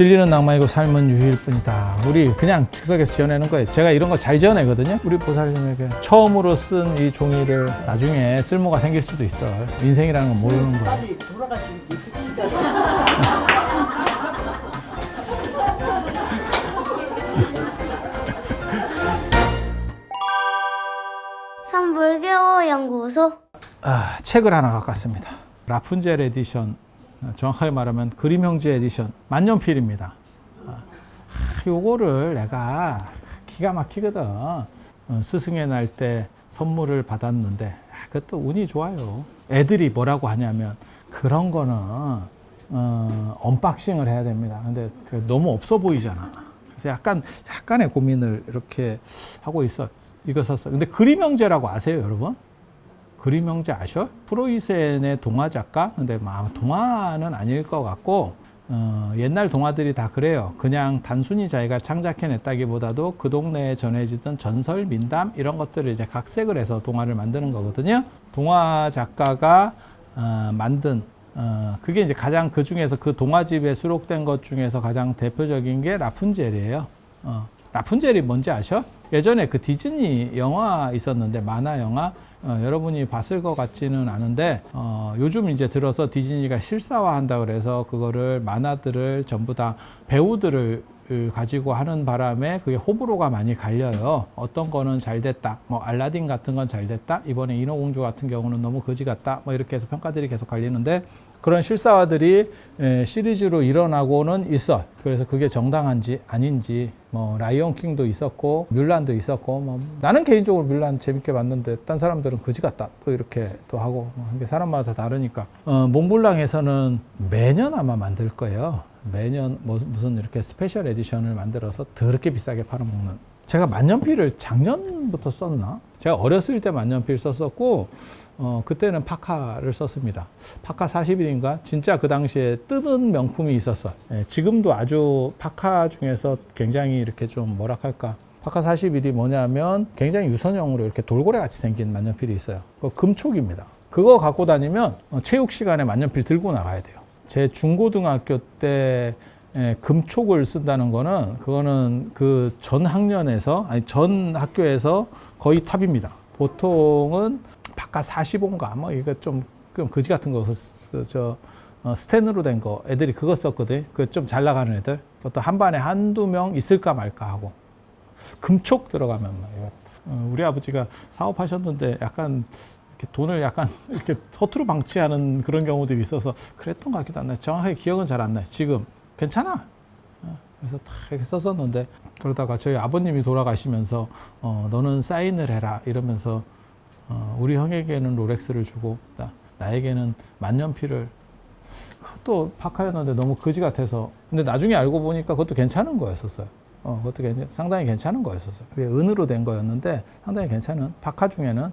진리는 낭만이고 삶은 유희일 뿐이다. 우리 그냥 즉석에서 지어내는 거예요. 제가 이런 거 잘 지어내거든요. 우리 보살님에게 처음으로 쓴 이 종이를 나중에 쓸모가 생길 수도 있어. 인생이라는 건 모르는 거예요. 빨리 돌아가시는 게 삼불교 연구소. 책을 하나 갖고 왔습니다. 라푼젤 에디션, 정확하게 말하면 그림 형제 에디션 만년필입니다. 요거를 내가 기가 막히거든. 스승의 날 때 선물을 받았는데 그것도 운이 좋아요. 애들이 뭐라고 하냐면 그런 거는 언박싱을 해야 됩니다. 근데 너무 없어 보이잖아. 그래서 약간의 고민을 이렇게 하고 있어. 이거 샀어. 근데 그림 형제라고 아세요, 여러분? 그림 형제 아셔? 프로이센의 동화 작가? 근데 동화는 아닐 것 같고, 옛날 동화들이 다 그래요. 그냥 단순히 자기가 창작해냈다기보다도 그 동네에 전해지던 전설, 민담 이런 것들을 이제 각색을 해서 동화를 만드는 거거든요. 동화 작가가 만든 그게 이제 가장 그 중에서 그 동화집에 수록된 것 중에서 가장 대표적인 게 라푼젤이에요. 라푼젤이 뭔지 아셔? 예전에 그 디즈니 영화 있었는데 만화 영화 여러분이 봤을 것 같지는 않은데 요즘 이제 들어서 디즈니가 실사화한다 그래서 그거를 만화들을 전부 다 배우들을 가지고 하는 바람에 그게 호불호가 많이 갈려요. 어떤 거는 잘 됐다. 뭐 알라딘 같은 건 잘 됐다. 이번에 인어공주 같은 경우는 너무 거지 같다. 뭐 이렇게 해서 평가들이 계속 갈리는데 그런 실사화들이 시리즈로 일어나고는 있어. 그래서 그게 정당한지 아닌지 뭐 라이온킹도 있었고 뮬란도 있었고 뭐 나는 개인적으로 뮬란 재밌게 봤는데 딴 사람들은 거지 같다. 또 이렇게 또 하고 이게 사람마다 다르니까 몽블랑에서는 매년 아마 만들 거예요. 매년 무슨 이렇게 스페셜 에디션을 만들어서 더럽게 비싸게 팔아먹는. 제가 만년필을 작년부터 썼나? 제가 어렸을 때 만년필 썼었고 그때는 파카를 썼습니다. 파카 40일인가? 진짜 그 당시에 뜨는 명품이 있었어. 지금도 아주 파카 중에서 굉장히 이렇게 좀 뭐랄까 파카 41이 뭐냐면 굉장히 유선형으로 이렇게 돌고래 같이 생긴 만년필이 있어요. 그거 금촉입니다. 그거 갖고 다니면 체육 시간에 만년필 들고 나가야 돼요. 제 중고등학교 때 금촉을 쓴다는 거는 그거는 그 전 학년에서 아니 전 학교에서 거의 탑입니다. 보통은 파카 45인가 뭐 이거 좀 거지 같은 거 스텐으로 된 거 애들이 그거 썼거든. 그 좀 잘 나가는 애들. 그것도 한 반에 한두 명 있을까 말까 하고 금촉 들어가면 우리 아버지가 사업하셨는데 약간 돈을 약간 이렇게 허투루 방치하는 그런 경우들이 있어서 그랬던 것 같기도 안 나요. 정확하게 기억은 잘 안 나요. 지금 괜찮아. 그래서 다 이렇게 썼었는데 그러다가 저희 아버님이 돌아가시면서 너는 사인을 해라 이러면서 우리 형에게는 롤렉스를 주고 나에게는 만년필을 그것도 파카였는데 너무 거지 같아서 근데 나중에 알고 보니까 그것도 괜찮은 거였었어요. 그것도 상당히 괜찮은 거였었어요. 그게 은으로 된 거였는데 상당히 괜찮은 파카 중에는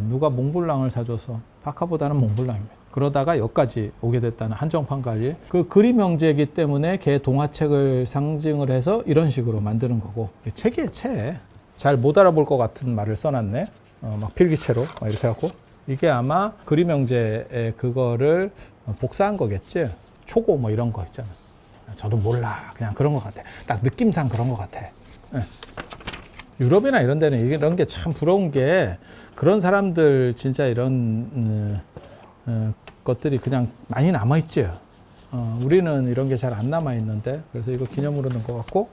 누가 몽블랑을 사줘서 파카보다는 몽블랑입니다. 그러다가 여기까지 오게 됐다는 한정판까지 그 그림 형제이기 때문에 걔 동화책을 상징을 해서 이런 식으로 만드는 거고 책이에요 책. 잘 못 알아볼 것 같은 말을 써놨네. 막 필기체로 막 이렇게 해갖고 이게 아마 그림 형제의 그거를 복사한 거겠지. 초고 뭐 이런 거 있잖아. 저도 몰라. 그냥 그런 것 같아. 딱 느낌상 그런 것 같아. 유럽이나 이런 데는 이런 게 참 부러운 게 그런 사람들 진짜 이런 것들이 그냥 많이 남아있죠. 우리는 이런 게 잘 안 남아있는데 그래서 이거 기념으로 넣은 것 같고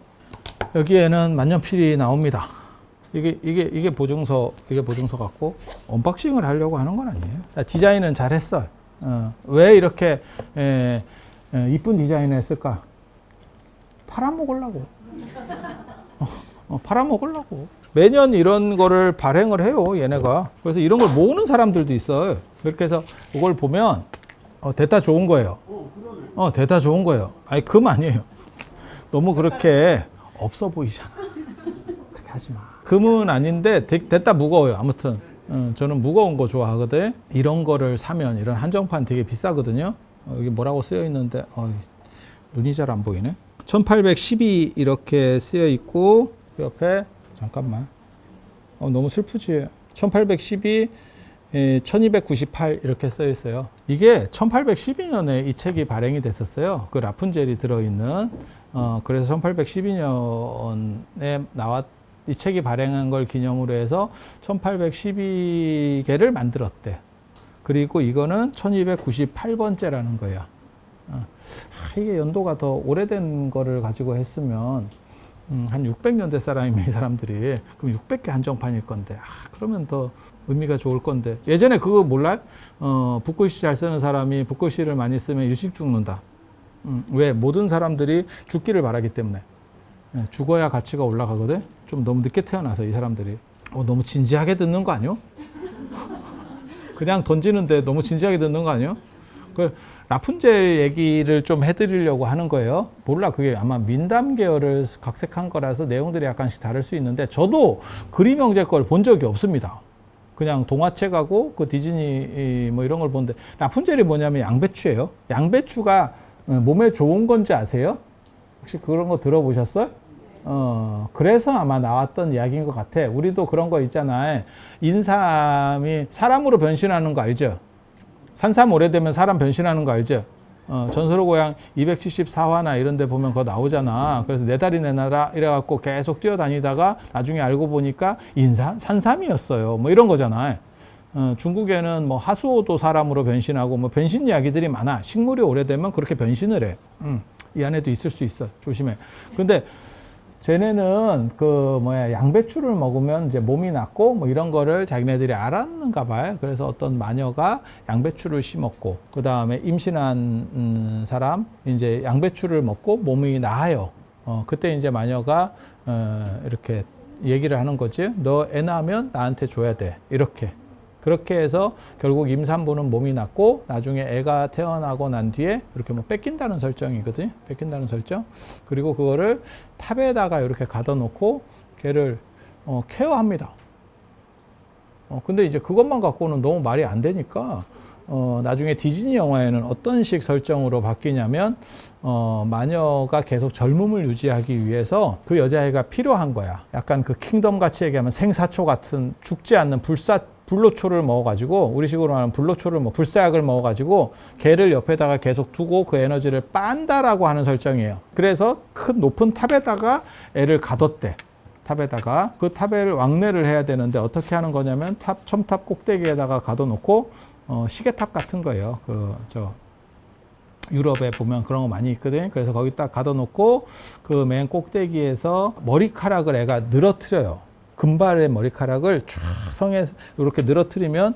여기에는 만년필이 나옵니다. 이게 보증서 같고 언박싱을 하려고 하는 건 아니에요. 디자인은 잘 했어요. 왜 이렇게 이쁜 디자인을 했을까? 팔아먹으려고. 팔아먹으려고. 매년 이런 거를 발행을 해요, 얘네가. 그래서 이런 걸 모으는 사람들도 있어요. 그렇게 해서 이걸 보면, 됐다 좋은 거예요. 됐다 좋은 거예요. 아니, 금 아니에요. 너무 그렇게 없어 보이잖아. 그렇게 하지 마. 금은 아닌데, 됐다 무거워요. 아무튼. 저는 무거운 거 좋아하거든. 이런 거를 사면, 이런 한정판 되게 비싸거든요. 여기 뭐라고 쓰여 있는데, 눈이 잘 안 보이네. 1812 이렇게 쓰여 있고, 옆에, 잠깐만. 너무 슬프지. 1812 1298 이렇게 써 있어요. 이게 1812년에 이 책이 발행이 됐었어요. 그 라푼젤이 들어있는 그래서 1812년에 이 책이 발행한 걸 기념으로 해서 1812개를 만들었대. 그리고 이거는 1298번째라는 거야. 이게 연도가 더 오래된 거를 가지고 했으면 한 600년대 사람이면 이 사람들이 그럼 600개 한정판일 건데 그러면 더 의미가 좋을 건데 예전에 그거 몰라요? 붓글씨 잘 쓰는 사람이 붓글씨를 많이 쓰면 일찍 죽는다. 왜? 모든 사람들이 죽기를 바라기 때문에. 죽어야 가치가 올라가거든. 좀 너무 늦게 태어나서 이 사람들이 너무 진지하게 듣는 거 아니요? 그냥 던지는데 너무 진지하게 듣는 거 아니요? 그 라푼젤 얘기를 좀 해드리려고 하는 거예요. 몰라, 그게 아마 민담 계열을 각색한 거라서 내용들이 약간씩 다를 수 있는데 저도 그림 형제 걸 본 적이 없습니다. 그냥 동화책하고 그 디즈니 뭐 이런 걸 보는데 라푼젤이 뭐냐면 양배추예요. 양배추가 몸에 좋은 건지 아세요? 혹시 그런 거 들어보셨어요? 그래서 아마 나왔던 이야기인 것 같아. 우리도 그런 거 있잖아요. 인삼이 사람으로 변신하는 거 알죠? 산삼 오래되면 사람 변신하는 거 알죠? 전설의 고향 274화나 이런 데 보면 그거 나오잖아. 그래서 내 다리 내놔라 이래갖고 계속 뛰어다니다가 나중에 알고 보니까 산삼이었어요. 뭐 이런 거잖아요. 중국에는 뭐 하수오도 사람으로 변신하고 뭐 변신 이야기들이 많아. 식물이 오래되면 그렇게 변신을 해. 이 안에도 있을 수 있어. 조심해. 근데 쟤네는 양배추를 먹으면 이제 몸이 낫고 뭐 이런 거를 자기네들이 알았는가 봐요. 그래서 어떤 마녀가 양배추를 심었고 그 다음에 임신한 사람 이제 양배추를 먹고 몸이 나아요. 그때 이제 마녀가 이렇게 얘기를 하는 거지. 너 애 낳으면 나한테 줘야 돼. 이렇게. 그렇게 해서 결국 임산부는 몸이 낫고 나중에 애가 태어나고 난 뒤에 이렇게 뭐 뺏긴다는 설정이거든요. 뺏긴다는 설정. 그리고 그거를 탑에다가 이렇게 가둬 놓고 걔를 케어합니다. 근데 이제 그것만 갖고는 너무 말이 안 되니까 나중에 디즈니 영화에는 어떤 식 설정으로 바뀌냐면 마녀가 계속 젊음을 유지하기 위해서 그 여자애가 필요한 거야. 약간 그 킹덤 같이 얘기하면 생사초 같은 죽지 않는 불로초를 먹어가지고 우리 식으로 하는 불로초를 불사약을 먹어가지고 걔를 옆에다가 계속 두고 그 에너지를 빤다라고 하는 설정이에요. 그래서 큰 높은 탑에다가 애를 가뒀대. 탑에다가 그 탑을 왕래를 해야 되는데 어떻게 하는 거냐면 첨탑 꼭대기에다가 가둬놓고 시계탑 같은 거예요. 유럽에 보면 그런 거 많이 있거든. 그래서 거기 딱 가둬놓고 그 맨 꼭대기에서 머리카락을 애가 늘어뜨려요. 금발의 머리카락을 쫙 성에 이렇게 늘어뜨리면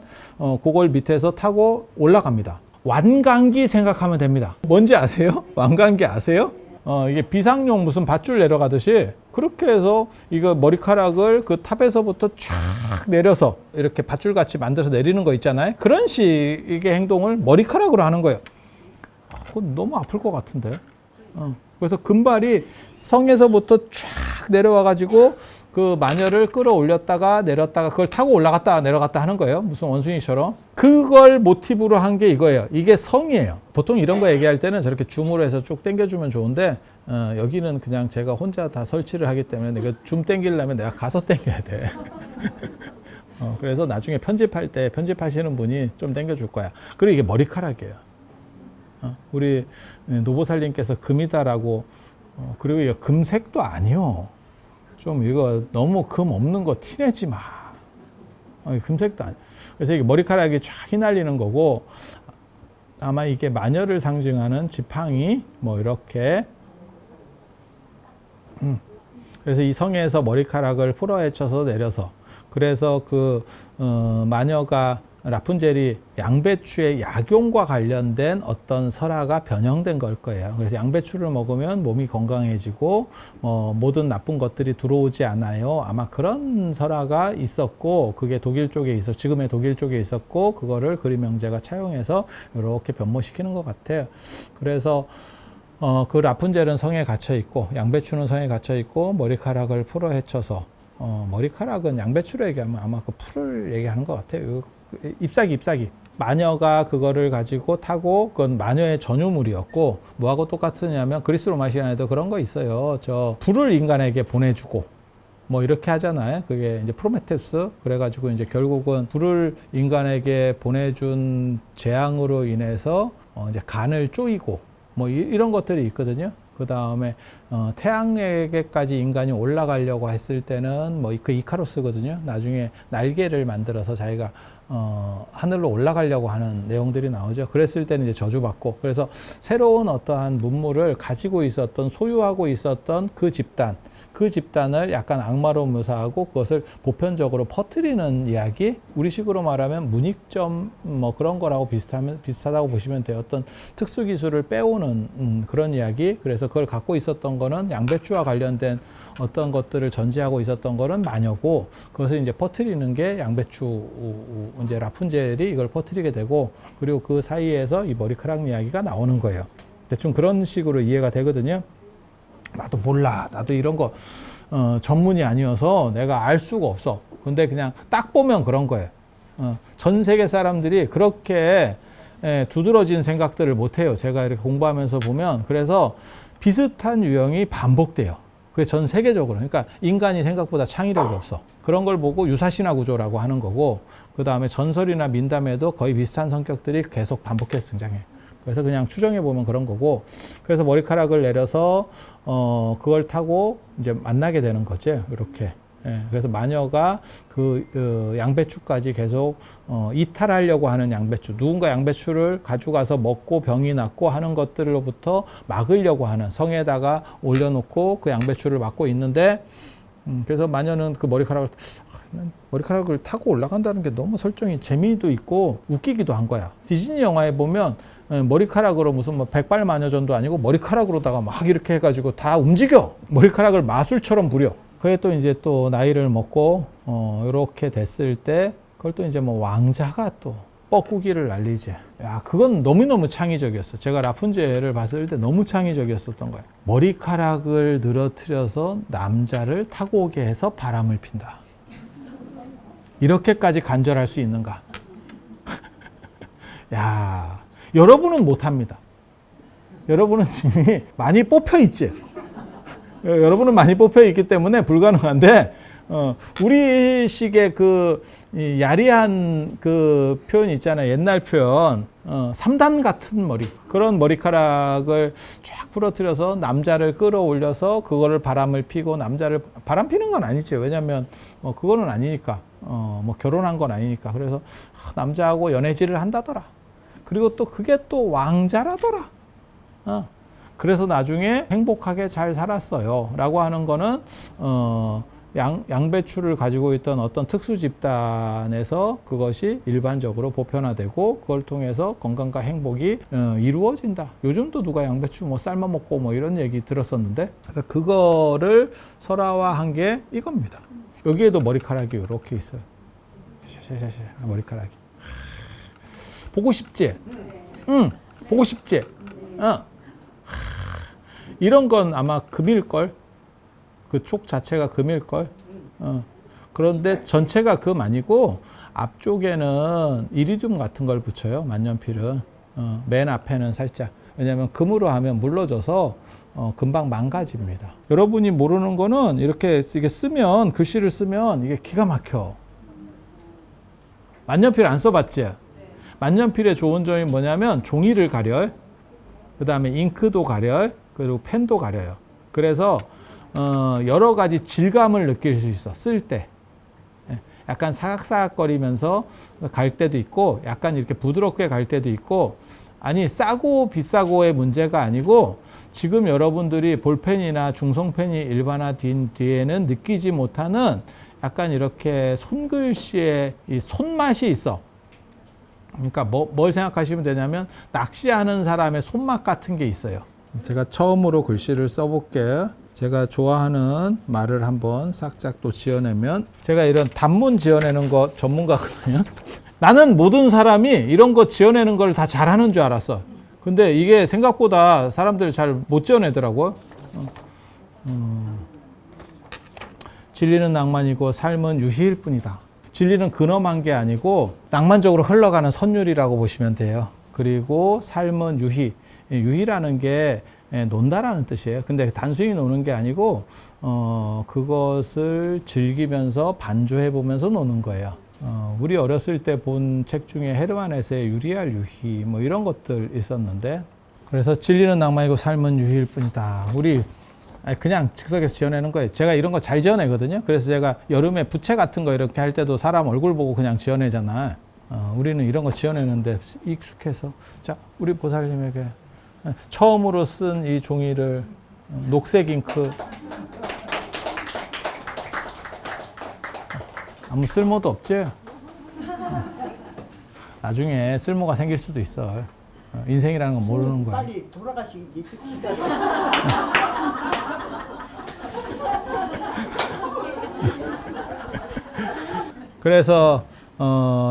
그걸 밑에서 타고 올라갑니다. 완강기 생각하면 됩니다. 뭔지 아세요? 완강기 아세요? 이게 비상용 무슨 밧줄 내려가듯이 그렇게 해서 이거 머리카락을 그 탑에서부터 쫙 내려서 이렇게 밧줄같이 만들어서 내리는 거 있잖아요. 그런 식의 행동을 머리카락으로 하는 거예요. 그건 너무 아플 것 같은데. 그래서 금발이 성에서부터 쫙 내려와가지고 그 마녀를 끌어올렸다가 내렸다가 그걸 타고 올라갔다 내려갔다 하는 거예요. 무슨 원숭이처럼. 그걸 모티브로 한 게 이거예요. 이게 성이에요. 보통 이런 거 얘기할 때는 저렇게 줌으로 해서 쭉 당겨주면 좋은데 여기는 그냥 제가 혼자 다 설치를 하기 때문에 내가 줌 당기려면 내가 가서 당겨야 돼. 그래서 나중에 편집할 때 편집하시는 분이 좀 당겨줄 거야. 그리고 이게 머리카락이에요. 우리 노보살님께서 금이다라고 그리고 이거 금색도 아니요. 좀 이거 너무 금 없는 거 티내지 마. 금색도 아니. 그래서 이게 머리카락이 쫙 휘날리는 거고 아마 이게 마녀를 상징하는 지팡이 뭐 이렇게. 그래서 이 성에서 머리카락을 풀어헤쳐서 내려서 그래서 마녀가 라푼젤이 양배추의 약용과 관련된 어떤 설화가 변형된 걸 거예요. 그래서 양배추를 먹으면 몸이 건강해지고 모든 나쁜 것들이 들어오지 않아요. 아마 그런 설화가 있었고 그게 독일 쪽에 지금의 독일 쪽에 있었고 그거를 그림 형제가 차용해서 이렇게 변모시키는 것 같아요. 그래서 그 라푼젤은 성에 갇혀 있고 양배추는 성에 갇혀 있고 머리카락을 풀어 헤쳐서 머리카락은 양배추로 얘기하면 아마 그 풀을 얘기하는 것 같아요. 잎사귀. 마녀가 그거를 가지고 타고 그건 마녀의 전유물이었고 뭐하고 똑같으냐면 그리스 로마 시간에도 그런 거 있어요. 불을 인간에게 보내주고 뭐 이렇게 하잖아요. 그게 이제 프로메테우스. 그래가지고 이제 결국은 불을 인간에게 보내준 재앙으로 인해서 이제 간을 쪼이고 뭐 이런 것들이 있거든요. 그 다음에 태양에게까지 인간이 올라가려고 했을 때는 뭐 그 이카로스거든요. 나중에 날개를 만들어서 자기가 하늘로 올라가려고 하는 내용들이 나오죠. 그랬을 때는 이제 저주받고, 그래서 새로운 어떠한 문물을 가지고 있었던, 소유하고 있었던 그 집단을 약간 악마로 묘사하고 그것을 보편적으로 퍼뜨리는 이야기, 우리식으로 말하면 문익점 뭐 그런 거라고 비슷하다고 보시면 돼요. 어떤 특수 기술을 빼오는 그런 이야기. 그래서 그걸 갖고 있었던 거는 양배추와 관련된 어떤 것들을 전제하고 있었던 거는 마녀고, 그것을 이제 퍼뜨리는 게 양배추, 이제 라푼젤이 이걸 퍼뜨리게 되고, 그리고 그 사이에서 이 머리카락 이야기가 나오는 거예요. 대충 그런 식으로 이해가 되거든요. 나도 몰라. 나도 이런 거 전문이 아니어서 내가 알 수가 없어. 근데 그냥 딱 보면 그런 거예요. 전 세계 사람들이 그렇게 두드러진 생각들을 못 해요. 제가 이렇게 공부하면서 보면. 그래서 비슷한 유형이 반복돼요. 그게 전 세계적으로. 그러니까 인간이 생각보다 창의력이 없어. 그런 걸 보고 유사신화 구조라고 하는 거고, 그 다음에 전설이나 민담에도 거의 비슷한 성격들이 계속 반복해서 등장해요. 그래서 그냥 추정해 보면 그런 거고, 그래서 머리카락을 내려서 그걸 타고 이제 만나게 되는 거죠. 이렇게. 예, 그래서 마녀가 그 양배추까지 계속 이탈하려고 하는 양배추, 누군가 양배추를 가져가서 먹고 병이 났고 하는 것들로부터 막으려고 하는, 성에다가 올려놓고 그 양배추를 막고 있는데, 그래서 마녀는 그 머리카락을 타고 올라간다는 게 너무 설정이 재미도 있고 웃기기도 한 거야. 디즈니 영화에 보면 머리카락으로 무슨 뭐 백발마녀전도 아니고 머리카락으로다가 막 이렇게 해가지고 다 움직여. 머리카락을 마술처럼 부려. 그게 또 이제 또 나이를 먹고 이렇게 됐을 때 그걸 또 이제 뭐 왕자가 또 뻐꾸기를 날리지. 야, 그건 너무너무 창의적이었어. 제가 라푼젤을 봤을 때 너무 창의적이었었던 거예요. 머리카락을 늘어뜨려서 남자를 타고 오게 해서 바람을 핀다. 이렇게까지 간절할 수 있는가? 야, 여러분은 못합니다. 여러분은 이미 많이 뽑혀 있지. 여러분은 많이 뽑혀 있기 때문에 불가능한데, 우리식의 그 야리한 그 표현 있잖아요. 옛날 표현. 3단 같은 머리. 그런 머리카락을 쫙 부러뜨려서 남자를 끌어올려서 그거를 바람을 피고, 남자를 바람 피는 건 아니죠. 왜냐면 그거는 아니니까. 뭐 결혼한 건 아니니까. 그래서 남자하고 연애질을 한다더라. 그리고 또 그게 또 왕자라더라. 그래서 나중에 행복하게 잘 살았어요. 라고 하는 거는, 양배추를 가지고 있던 어떤 특수 집단에서 그것이 일반적으로 보편화되고, 그걸 통해서 건강과 행복이 이루어진다. 요즘도 누가 양배추 뭐 삶아 먹고 뭐 이런 얘기 들었었는데, 그래서 그거를 설화화한 게 이겁니다. 여기에도 머리카락이 이렇게 있어요. 머리카락이. 보고 싶지? 응, 보고 싶지? 이런 건 아마 금일걸? 그 촉 자체가 금일걸? 그런데 전체가 금 아니고 앞쪽에는 이리듐 같은 걸 붙여요. 만년필은. 맨 앞에는 살짝. 왜냐하면 금으로 하면 물러져서 금방 망가집니다. 여러분이 모르는 거는 이렇게 쓰면, 글씨를 쓰면 이게 기가 막혀. 만년필 안 써봤지? 만년필의 좋은 점이 뭐냐면 종이를 가려요. 그 다음에 잉크도 가려요. 그리고 펜도 가려요. 그래서 여러 가지 질감을 느낄 수 있어. 쓸 때. 약간 사각사각거리면서 갈 때도 있고, 약간 이렇게 부드럽게 갈 때도 있고, 아니 싸고 비싸고의 문제가 아니고, 지금 여러분들이 볼펜이나 중성펜이 일반화된 뒤에는 느끼지 못하는 약간 이렇게 손글씨의 이 손맛이 있어. 그러니까 뭘 생각하시면 되냐면 낚시하는 사람의 손맛 같은 게 있어요. 제가 처음으로 글씨를 써볼게요. 제가 좋아하는 말을 한번 싹싹 또 지어내면, 제가 이런 단문 지어내는 거 전문가거든요. 나는 모든 사람이 이런 거 지어내는 걸 다 잘하는 줄 알았어. 근데 이게 생각보다 사람들이 잘 못 지어내더라고요. 진리는 낭만이고 삶은 유희일 뿐이다. 진리는 근엄한 게 아니고 낭만적으로 흘러가는 선율이라고 보시면 돼요. 그리고 삶은 유희. 유희라는 게 논다라는 뜻이에요. 근데 단순히 노는 게 아니고 그것을 즐기면서 반주해 보면서 노는 거예요. 우리 어렸을 때 본 책 중에 헤르만 헤세의 유리알 유희 뭐 이런 것들 있었는데, 그래서 진리는 낭만이고 삶은 유희일 뿐이다. 우리 그냥 즉석에서 지어내는 거예요. 제가 이런 거 잘 지어내거든요. 그래서 제가 여름에 부채 같은 거 이렇게 할 때도 사람 얼굴 보고 그냥 지어내잖아. 우리는 이런 거 지어내는데 익숙해서. 자, 우리 보살님에게 처음으로 쓴 이 종이를 녹색 잉크, 아무 쓸모도 없지? 나중에 쓸모가 생길 수도 있어. 인생이라는 건 모르는 거야. 빨리 돌아가시기 기다려. 그래서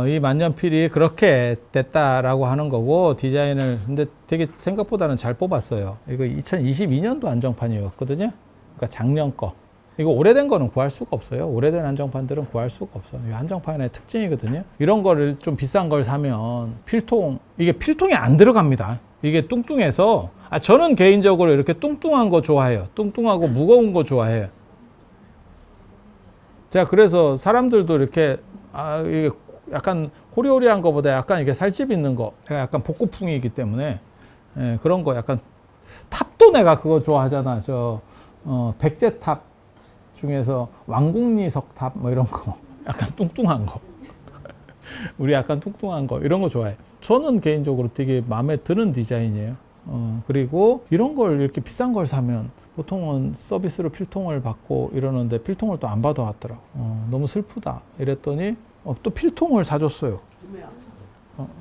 이 만년필이 그렇게 됐다라고 하는 거고, 디자인을 근데 되게 생각보다는 잘 뽑았어요. 이거 2022년도 한정판이었거든요. 그러니까 작년 거. 이거 오래된 거는 구할 수가 없어요. 오래된 한정판들은 구할 수가 없어요. 이 한정판의 특징이거든요. 이런 거를 좀 비싼 걸 사면 이게 필통이 안 들어갑니다. 이게 뚱뚱해서, 저는 개인적으로 이렇게 뚱뚱한 거 좋아해요. 뚱뚱하고 무거운 거 좋아해요. 제가 그래서 사람들도 이렇게 이게 약간 호리호리한 거보다 약간 이렇게 살집 있는 거, 제가 약간 복고풍이기 때문에 그런 거, 약간 탑도 내가 그거 좋아하잖아. 백제탑 중에서 왕궁리석 탑 뭐 이런 거, 약간 뚱뚱한 거. 우리 약간 뚱뚱한 거 이런 거 좋아해. 저는 개인적으로 되게 마음에 드는 디자인이에요. 그리고 이런 걸 이렇게 비싼 걸 사면 보통은 서비스로 필통을 받고 이러는데 필통을 또 안 받아왔더라고. 너무 슬프다 이랬더니 또 필통을 사줬어요.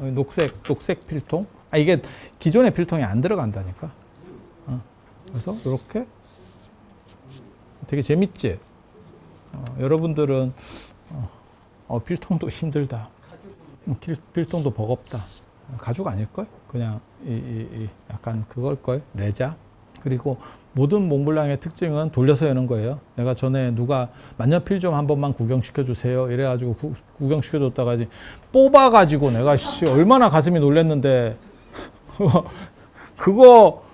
녹색 필통. 이게 기존의 필통이 안 들어간다니까. 그래서 이렇게 되게 재밌지. 여러분들은 필통도 힘들다. 필통도 버겁다. 가죽 아닐걸? 그냥 약간 그걸걸? 레자. 그리고 모든 몽블랑의 특징은 돌려서 여는 거예요. 내가 전에 누가 만년필 좀 한 번만 구경시켜 주세요 이래가지고 구경시켜 줬다가 뽑아가지고 내가 얼마나 가슴이 놀랐는데 그거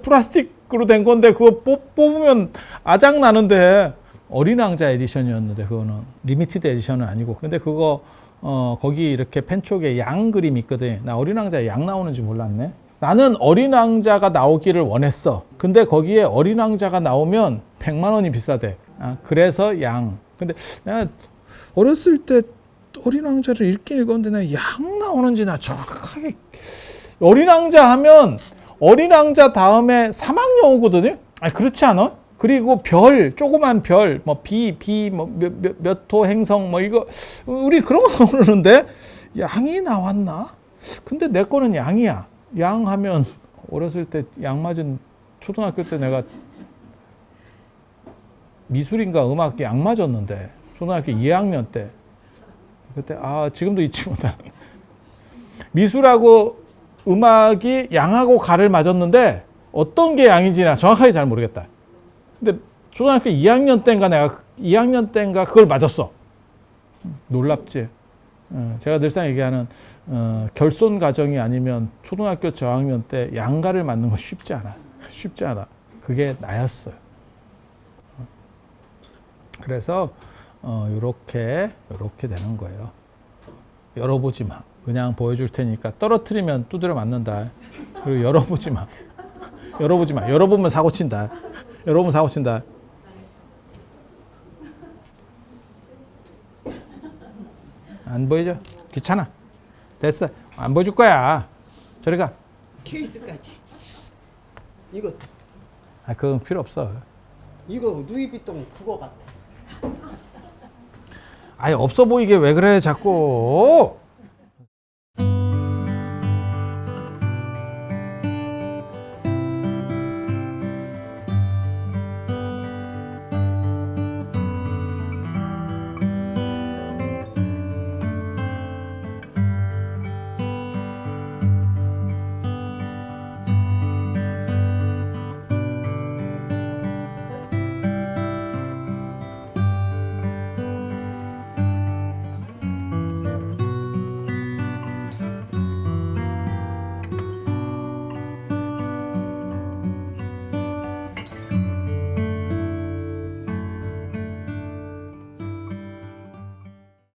플라스틱으로 된 건데 그거 뽑으면 아작 나는데. 어린 왕자 에디션이었는데 그거는 리미티드 에디션은 아니고. 근데 그거 거기 이렇게 펜 쪽에 양 그림 있거든. 나 어린 왕자에 양 나오는지 몰랐네. 나는 어린 왕자가 나오기를 원했어. 근데 거기에 어린 왕자가 나오면 100만 원이 비싸대. 그래서 양. 근데 내가 어렸을 때 어린 왕자를 읽긴 읽었는데 내가 양 나오는지 나 정확하게. 어린 왕자 하면 어린 왕자 다음에 사막여우 오거든요. 그렇지 않아? 그리고 별, 조그만 별, 몇 호 행성, 이거, 우리 그런 거 모르는데, 양이 나왔나? 근데 내 거는 양이야. 양 하면, 어렸을 때 양 맞은, 초등학교 때 내가 미술인가 음악 양 맞았는데, 초등학교 2학년 때. 그때, 지금도 잊지 못하는. 미술하고 음악이 양하고 가를 맞았는데, 어떤 게 양인지 나 정확하게 잘 모르겠다. 근데 초등학교 2학년 때인가 내가 2학년 때인가 그걸 맞았어. 놀랍지. 제가 늘상 얘기하는 결손 가정이 아니면 초등학교 저학년 때 양가를 맞는 거 쉽지 않아. 쉽지 않아. 그게 나였어요. 그래서 요렇게 되는 거예요. 열어보지 마. 그냥 보여줄 테니까 떨어뜨리면 두드려 맞는다. 그리고 열어보지 마. 열어보지 마. 열어보면 사고 친다. 여러분 사고 친다. 안 보이죠? 귀찮아. 됐어. 안 보여줄 거야. 저리 가. 케이스까지. 이거 그건 필요 없어. 이거 누이비통 그거 같아. 없어 보이게 왜 그래 자꾸.